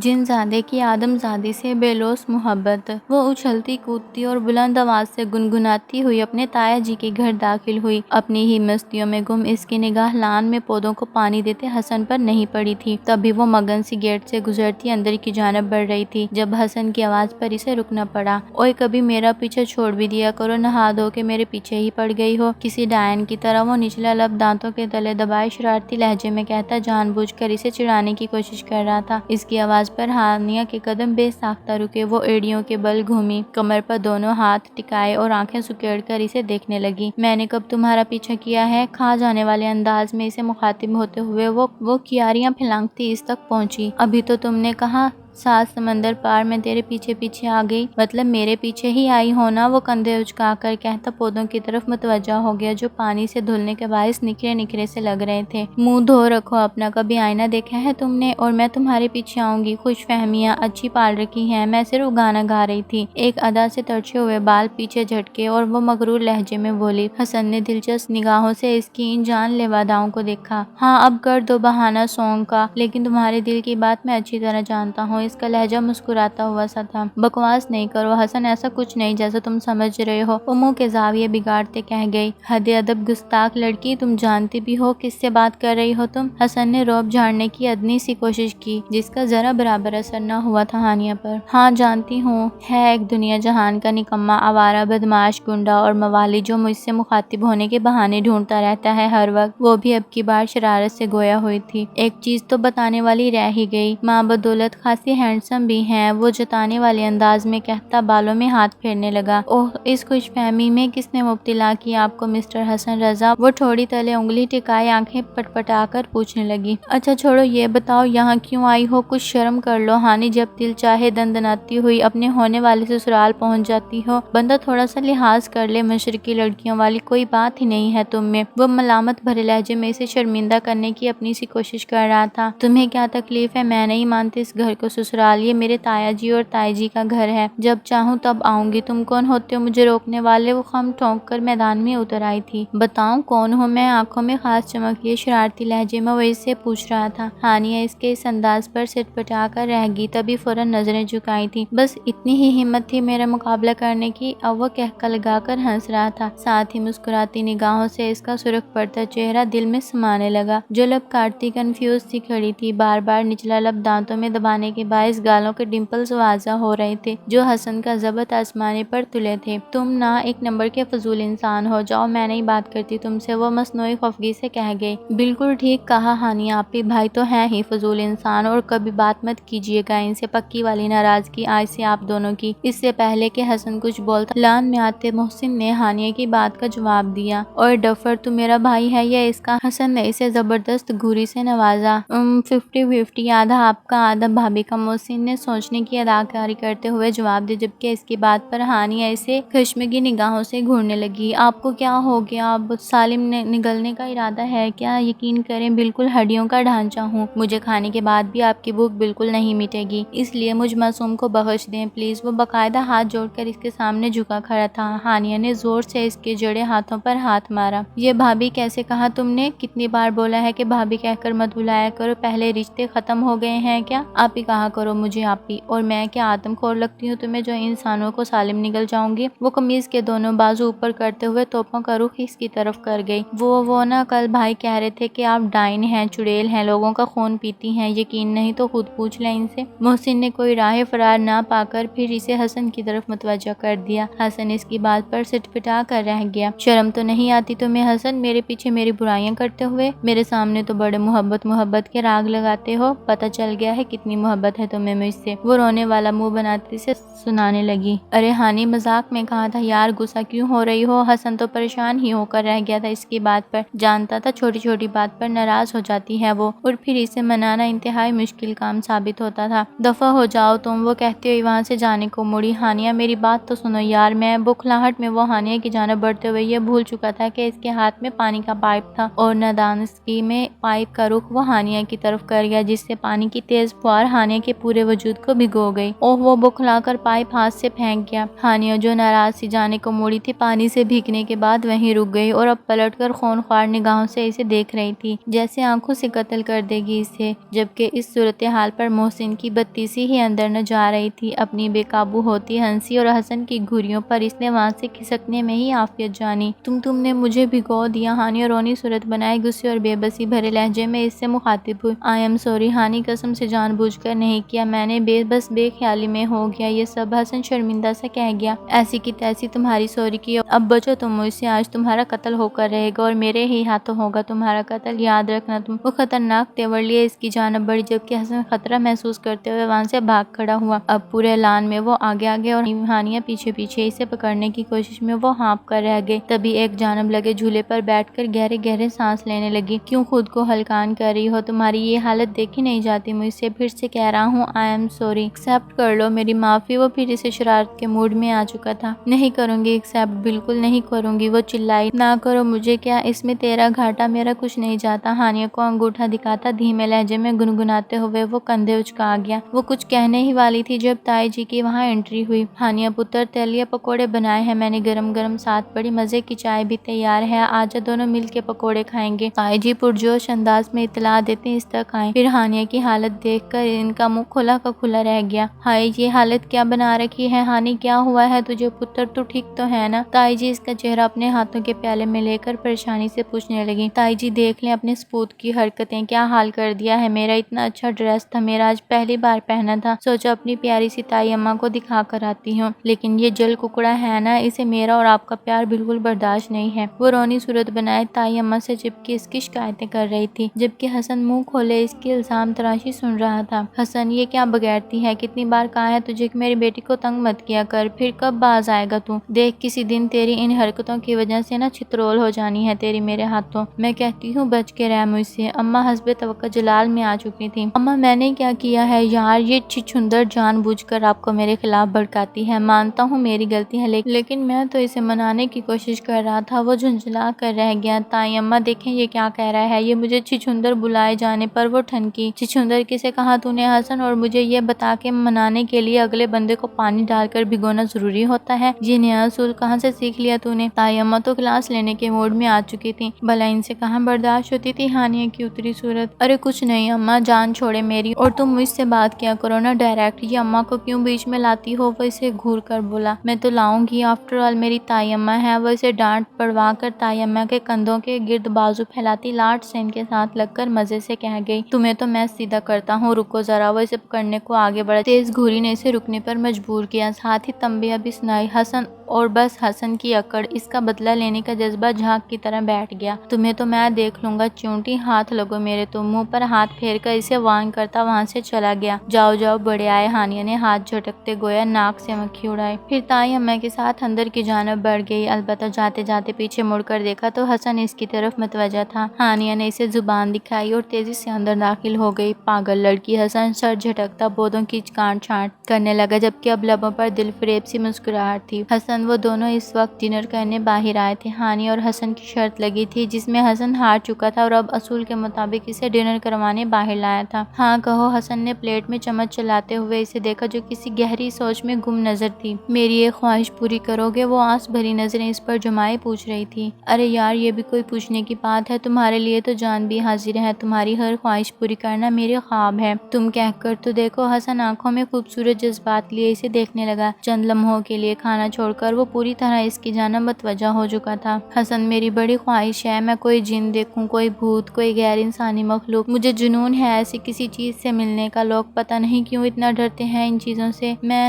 جن زادے کی آدم زادی سے بے لوث محبت۔ وہ اچھلتی کودتی اور بلند آواز سے گنگناتی ہوئی اپنے تایا جی کے گھر داخل ہوئی۔ اپنی ہی مستیوں میں گم اس کی نگاہ لان میں پودوں کو پانی دیتے حسن پر نہیں پڑی تھی۔ تبھی وہ مگن سی گیٹ سے گزرتی اندر کی جانب بڑھ رہی تھی جب حسن کی آواز پر اسے رکنا پڑا۔ اوئے کبھی میرا پیچھا چھوڑ بھی دیا کرو، نہا دھو کے میرے پیچھے ہی پڑ گئی ہو۔ کسی ڈائن کی طرح وہ نچلا لب دانتوں کے تلے دبائے شرارتی لہجے میں کہتا جان بوجھ کر اسے چڑھانے کی کوشش کر رہا تھا۔ اس کی آواز پر ہانیہ کے قدم بے ساختہ رکے۔ وہ ایڑیوں کے بل گھومی، کمر پر دونوں ہاتھ ٹکائے اور آنکھیں سکیڑ کر اسے دیکھنے لگی۔ میں نے کب تمہارا پیچھا کیا ہے؟ کھا جانے والے انداز میں اسے مخاطب ہوتے ہوئے وہ کیاریاں پھلانگتی اس تک پہنچی۔ ابھی تو تم نے کہا 7 سمندر پار میں تیرے پیچھے پیچھے آ گئی، مطلب میرے پیچھے ہی آئی ہونا۔ وہ کندھے اچکا کر کہتا پودوں کی طرف متوجہ ہو گیا جو پانی سے دھلنے کے باعث نکھرے نکھرے سے لگ رہے تھے۔ منہ دھو رکھو اپنا، کبھی آئینہ دیکھا ہے تم نے؟ اور میں تمہارے پیچھے آؤں گی؟ خوش فہمیاں اچھی پال رکھی ہیں، میں صرف گانا گا رہی تھی۔ ایک ادا سے ترچھے ہوئے بال پیچھے جھٹکے اور وہ مغرور لہجے میں بولی۔ حسن نے دلچسپ نگاہوں سے اس کی ان جان لیوا اداؤں کو دیکھا۔ ہاں اب کر دو بہانہ سونگ کا، لیکن تمہارے دل کی بات میں اچھی طرح جانتا ہوں۔ اس کا لہجہ مسکراتا ہوا سا تھا۔ بکواس نہیں کرو حسن، ایسا کچھ نہیں جیسا تم سمجھ رہے ہو، وہ منہ کے زاویے بگاڑتے کہہ گئی۔ حد ادب گستاخ لڑکی، تم جانتی بھی ہو کس سے بات کر رہی ہو تم؟ حسن نے رعب جھاڑنے کی ادنی سی کوشش کی جس کا ذرا برابر اثر نہ ہوا تھا ہانیہ پر۔ ہاں جانتی ہوں، ہے ایک دنیا جہان کا نکما، آوارہ، بدمعاش، گنڈا اور موالی جو مجھ سے مخاطب ہونے کے بہانے ڈھونڈتا رہتا ہے ہر وقت۔ وہ بھی اب کی بار شرارت سے گویا ہوئی تھی۔ ایک چیز تو بتانے والی رہ ہی گئی، ماں بدولت خاصی ہینڈسم بھی ہیں، وہ جتانے والے انداز میں کہتا بالوں میں ہاتھ پھیرنے لگا۔ اوہ اس خوش فہمی میں کس نے مبتلا کیا آپ کو مسٹر حسن رضا؟ وہ ٹھوڑی تلے انگلی ٹکائے آنکھیں پٹپٹا کر پوچھنے لگی۔ اچھا چھوڑو یہ بتاؤ یہاں کیوں آئی ہو؟ کچھ شرم کر لو ہانی، جب دل چاہے دندناتی ہوئی اپنے ہونے والے سسرال پہنچ جاتی ہو۔ بندہ تھوڑا سا لحاظ کر لے، مشرقی لڑکیوں والی کوئی بات ہی نہیں ہے تم میں۔ وہ ملامت بھرے لہجے میں اسے شرمندہ کرنے کی اپنی سی کوشش کر رہا تھا۔ تمہیں کیا تکلیف ہے؟ میں نہیں مانتی اس گھر کو سسرال، یہ میرے تایا جی اور تائی جی کا گھر ہے، جب چاہوں تب آؤں گی۔ تم کون ہوتے ہو مجھے روکنے والے؟ وہ خم ٹھونک کر میدان میں اتر آئی تھی۔ بتاؤں کون ہوں میں؟ آنکھوں میں خاص چمک لیے شرارتی لہجے میں وہ اس سے پوچھ رہا تھا۔ ہانیہ اس کے اس انداز پر سٹ پٹا کر رہ گئی، تبھی فوراً نظریں جھکائی تھی۔ بس اتنی ہی ہمت تھی میرا مقابلہ کرنے کی؟ اب وہ قہقہ لگا کر ہنس رہا تھا، ساتھ ہی مسکراتی نگاہوں سے اس کا سرخ پڑتا چہرہ دل میں سمانے لگا۔ جو لب کاٹتی کنفیوز سی کھڑی تھی، بار بار نچلا لب دانتوں میں دبانے کے باعث گالوں کے ڈمپلز واضح ہو رہے تھے جو حسن کا ضبط آزمانے پر تلے تھے۔ تم نا ایک نمبر کے فضول انسان ہو، جاؤ میں نہیں بات کرتی تم سے، وہ مصنوعی خفگی سے کہہ گئی۔ بالکل ٹھیک کہا ہانیہ آپی، بھائی تو ہیں ہی فضول انسان، اور کبھی بات مت کیجیے گا ان سے، پکی والی ناراضگی آج سے آپ دونوں کی۔ اس سے پہلے کہ حسن کچھ بولتا، لان میں آتے محسن نے ہانیہ کی بات کا جواب دیا۔ اور ڈفر تو میرا بھائی ہے یا اس کا؟ حسن نے اسے زبردست گھوری سے نوازا۔ 50-50، آدھا آپ کا آدھا بھابھی کا، محسن نے سوچنے کی اداکاری کرتے ہوئے جواب دیا، جبکہ اس کی بات پر ہانیہ اسے کشمگی نگاہوں سے گھورنے لگی۔ آپ کو کیا ہو گیا؟ اب سالم نگلنے کا ارادہ ہے کیا؟ یقین کریں بالکل ہڈیوں کا ڈھانچہ ہوں، مجھے کھانے کے بعد بھی آپ کی بھوک بالکل نہیں مٹے گی، اس لیے مجھ معصوم کو بخش دیں پلیز۔ وہ باقاعدہ ہاتھ جوڑ کر اس کے سامنے جھکا کھڑا تھا۔ ہانیہ نے زور سے اس کے جڑے ہاتھوں پر ہاتھ مارا۔ یہ بھابھی کیسے کہا تم نے؟ کتنی بار بولا ہے کہ بھابھی کہہ کر مت بلایا کرو، پہلے رشتے ختم ہو گئے ہیں کیا؟ آپی کہا کرو مجھے آپی، اور میں کیا آدم خور لگتی ہوں تمہیں جو انسانوں کو سالم نگل جاؤں گی؟ وہ قمیض کے دونوں بازو اوپر کرتے ہوئے توپوں کا رخ اس کی طرف کر گئی۔ وہ نا کل بھائی کہہ رہے تھے کہ آپ ڈائن ہیں، چڑیل ہیں، لوگوں کا خون پیتی ہیں، یقین نہیں تو خود پوچھ لیں ان سے۔ محسن نے کوئی راہ فرار نہ پا کر پھر اسے حسن کی طرف متوجہ کر دیا۔ حسن اس کی بات پر سٹ پٹا کر رہ گیا۔ شرم تو نہیں آتی تمہیں حسن، میرے پیچھے میری برائیاں کرتے ہوئے؟ میرے سامنے تو بڑے محبت کے راگ لگاتے ہو، پتہ چل گیا ہے کتنی محبت ہے تمہیں مجھ سے، وہ رونے والا منہ بناتے سے سنانے لگی۔ ارے ہانی مذاق میں کہا تھا یار، غصہ کیوں ہو رہی ہو؟ حسن تو پریشان ہی ہو کر رہ گیا تھا اس کی بات پر، جانتا تھا چھوٹی چھوٹی بات پر ناراض ہو جاتی ہے وہ، اور پھر اسے منانا انتہائی مشکل کام ثابت ہوتا تھا۔ دفع ہو جاؤ تم، وہ کہتے ہوئے وہاں سے جانے کو مڑی۔ ہانیہ میری بات تو سنو یار، میں بوکھلاہٹ میں وہ ہانیہ کی جانب بڑھتے ہوئے یہ بھول چکا تھا کہ اس کے ہاتھ میں پانی کا پائپ تھا، اور نادانستگی میں پائپ کا رخ وہ ہانیہ کی طرف کر گیا، جس سے پانی کی تیز فوار ہانیہ کے پورے وجود کو بھگو گئی۔ وہ بکھلا کر پائپ ہاتھ سے پھینک گیا۔ ہانیہ جو ناراض سی جانے کو موڑی تھی، پانی سے بھیگنے کے بعد وہیں رک گئی اور اب پلٹ کر خونخوار نگاہوں سے اسے دیکھ رہی تھی، جیسے آنکھوں سے قتل کر دے گی اسے، جبکہ اس صورتحال پر محسن کی بتی سی ہی اندر نہ جا رہی تھی۔ اپنی بے قابو ہوتی ہنسی اور حسن کی گھریوں پر اس نے وہاں سے کھسکنے میں ہی عافیت جانی۔ تم نے مجھے بھگو دیا۔ ہانیہ رونی صورت بنائے غصے اور بے بسی بھرے لہجے میں اس سے مخاطب ہوئی۔ آئی ایم سوری ہانی، قسم سے جان بوجھ کر نہیں کیا، میں نے بس بے خیالی میں ہو گیا یہ سب۔ حسن شرمندہ سا کہہ گیا۔ ایسی کی تیسی تمہاری سوری کی، اب بچو تم مجھ سے، آج تمہارا قتل ہو کر رہے گا اور میرے ہی ہاتھوں ہوگا تمہارا قتل، یاد رکھنا تم۔ وہ خطرناک تیور لیے اس کی جانب بڑھی، جبکہ حسن خطرہ محسوس کرتے ہوئے وہاں سے بھاگ کھڑا ہوا۔ اب پورے اعلان میں وہ آگے اور ہانیہ پیچھے پیچھے، اسے پکڑنے کی کوشش میں وہ ہانپ کر رہ گئے۔ تبھی ایک جانب لگے جھولے پر بیٹھ کر گہرے گہرے سانس لینے لگی۔ کیوں خود کو ہلکان کر رہی ہو؟ تمہاری یہ حالت دیکھی نہیں جاتی مجھ سے، پھر سے کہہ رہا ہوں آئی ایم سوری، ایکسپٹ کر لو میری معافی۔ وہ پھر اسے شرارت کے موڈ میں آ چکا تھا۔ نہیں کروں گی ایکسپٹ، بالکل نہیں کروں گی، وہ چلائی۔ نہ کرو، مجھے کیا، اس میں تیرا گھاٹا، میرا کچھ نہیں جاتا۔ ہانیہ کو انگوٹھا دکھاتا دھیمے لہجے میں گنگناتے ہوئے وہ کندھے اچکا گیا۔ وہ کچھ کہنے ہی والی تھی جب تائی جی کی وہاں انٹری ہوئی۔ ہانیہ پتر، تیلیے پکوڑے بنائے ہیں میں نے گرم گرم، ساتھ بڑی مزے کی چائے بھی تیار ہے، آجا دونوں مل کے پکوڑے کھائیں گے۔ تائی جی پرجوش انداز میں اطلاع دیتے اس تک آئے۔ پھر ہانیہ کی حالت دیکھ کر ان کا منہ کھلا کا کھلا رہ گیا۔ ہائے یہ حالت کیا بنا رکھی ہے ہانی، کیا ہوا ہے تجھے پتر، تو ٹھیک تو ہے نا؟ تائی جی اس کا چہرہ اپنے ہاتھوں کے پیالے میں لے کر پریشانی سے پوچھنے لگی۔ تائی جی دیکھ لیں اپنے سپوت کی حرکتیں، کیا حال کر دیا ہے میرا، اتنا اچھا ڈریس تھا میرا، آج پہلی بار پہنا تھا، سوچا اپنی پیاری سی تائی اماں کو دکھا کر آتی ہوں، لیکن یہ جل ککڑا ہے نا، اسے میرا اور آپ کا پیار بالکل برداشت نہیں ہے۔ وہ رونی صورت بنائے تائی اماں سے چپکے اس کی شکایتیں کر رہی تھی، جبکہ حسن منہ کھولے اس کی الزام تراشی سن رہا تھا۔ حسن یہ کیا بغیرتی ہے، کتنی بار کہا ہے تجھے کہ میری بیٹی کو تنگ مت کیا کر، پھر کب باز آئے گا تو؟ دیکھ کسی دن تیری ان حرکتوں کی وجہ سے نا چھترول ہو جانی ہے تیری میرے ہاتھوں، میں کہتی ہوں بچ کے رہ مجھ سے۔ اماں حسب توقع جلال میں آ چکی تھی۔ اماں میں نے کیا کیا ہے یار، یہ چھچھندر جان بوجھ کر آپ کو میرے خلاف بھڑکاتی ہے، مانتا ہوں میری غلطی ہے، لیکن میں تو اسے منانے کی کوشش کر رہا تھا، وہ جھنجھلا کر رہ گیا۔ تائی اماں دیکھیں یہ کیا کہہ رہا ہے، یہ مجھے چھچھندر بلائے جانے پر وہ ٹھنکی۔ چھچھندر کسے کہا تو نے حسن، اور مجھے یہ بتا کہ منانے کے لیے اگلے بندے کو پانی ڈال کر بھگونا ضروری ہوتا ہے، یہ نیا اصول کہاں سے سیکھ لیا تو نے؟ تائی اماں تو کلاس لینے کے موڈ میں آ چکی تھی، بھلا ان سے کہاں برداشت ہوتی تھی ہانیہ کی اتری صورت۔ ارے کچھ نہیں اماں، جان چھوڑے میری، اور تم مجھ سے بات کیا کرو نا ڈائریکٹ، یہ اماں کو کیوں بیچ میں لاتی ہو؟ وہ اسے گھور کر بولا۔ میں تو لاؤں گی، آفٹر آل میری تائی اماں ہے۔ وہ اسے ڈانٹ پڑوا کر تائی اماں کے کندھوں کے گرد بازو پھیلاتی لاٹ سے ان کے ساتھ لگ کر مزے سے کہہ گئی، تمہیں تو میں سیدھا کرتا ہوں، رکو ذرا۔ وہ اسے پکڑنے کو آگے بڑھا، تیز گھوری نے اسے رکنے پر مجبور کیا، ساتھ ہی تنبیہ بھی سنائی۔ حسن، اور بس حسن کی اکڑ، اس کا بدلہ لینے کا جذبہ جھانک کی طرح بیٹھ گیا۔ تمہیں تو میں دیکھ لوں گا چونٹی، ہاتھ لگو میرے تو۔ منہ پر ہاتھ پھیر کر اسے وارن کرتا وہاں سے چلا گیا۔ جاؤ جاؤ بڑے آئے، ہانیہ نے ہاتھ جھٹکتے گویا ناک سے مکھی اڑائی، پھر تائی اماں کے ساتھ اندر کی جانب بڑھ گئی۔ البتہ جاتے جاتے پیچھے مڑ کر دیکھا تو حسن اس کی طرف متوجہ تھا۔ ہانیہ نے اسے زبان دکھائی اور تیزی سے اندر داخل ہو گئی۔ پاگل لڑکی، حسن سر جھٹکتا بودوں کی کانٹ چھانٹ کرنے لگا، جبکہ اب لبوں پر دل فریب سی مسکراہٹ تھی۔ حسن، وہ دونوں اس وقت ڈنر کرنے باہر آئے تھے۔ ہانیہ اور حسن کی شرط لگی تھی، جس میں حسن ہار چکا تھا اور اب اصول کے مطابق اسے ڈنر کروانے باہر لایا تھا۔ ہاں کہو، حسن نے پلیٹ میں چمچ چلاتے ہوئے اسے دیکھا جو کسی گہری سوچ میں گم نظر تھی۔ میری ایک خواہش پوری کرو گے؟ وہ آس بھری نظریں اس پر جمائے پوچھ رہی تھی۔ ارے یار یہ بھی کوئی پوچھنے کی بات ہے، تمہارے لیے تو جان بھی حاضر ہے، تمہاری ہر خواہش پوری کرنا میرے خواب ہے، تم کہہ کر تو دیکھو۔ حسن آنکھوں میں خوبصورت جذبات لیے اسے دیکھنے لگا۔ چند لمحوں کے لیے کھانا چھوڑ کر وہ پوری طرح اس کی جانب متوجہ ہو چکا تھا۔ حسن، میری بڑی خواہش ہے میں کوئی جن دیکھوں، کوئی بھوت، کوئی غیر انسانی مخلوق، مجھے جنون ہے ایسی کسی چیز سے ملنے کا۔ لوگ پتہ نہیں کیوں اتنا ڈرتے ہیں ان چیزوں سے، میں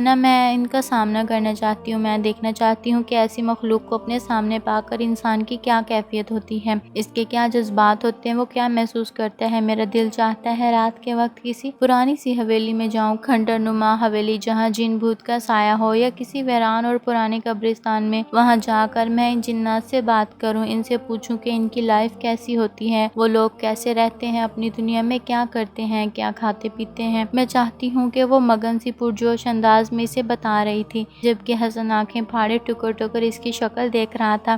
ان کا سامنا کرنا چاہتی ہوں، میں دیکھنا چاہتی ہوں کہ ایسی مخلوق کو اپنے سامنے پا کر انسان کی کیا کیفیت ہوتی ہے، اس کے کیا جذبات ہوتے ہیں، وہ کیا محسوس کرتا ہے۔ میرا دل چاہتا ہے رات کے وقت کسی پرانی سی حویلی میں جاؤں، کھنڈر نما حویلی جہاں جن بھوت کا سایہ ہو، یا کسی ویران اور پرانے قبرستان میں، وہاں جا کر میں ان جنات سے بات کروں، ان سے پوچھوں کہ ان کی لائف کیسی ہوتی ہے، وہ لوگ کیسے رہتے ہیں اپنی دنیا میں، کیا کرتے ہیں، کیا کھاتے پیتے ہیں۔ میں چاہتی ہوں کہ وہ مگن سی پرجوش انداز میں اسے بتا رہی تھی، جبکہ حسن آنکھیں پھاڑے ٹکر ٹکر اس کی شکل دیکھ رہا تھا۔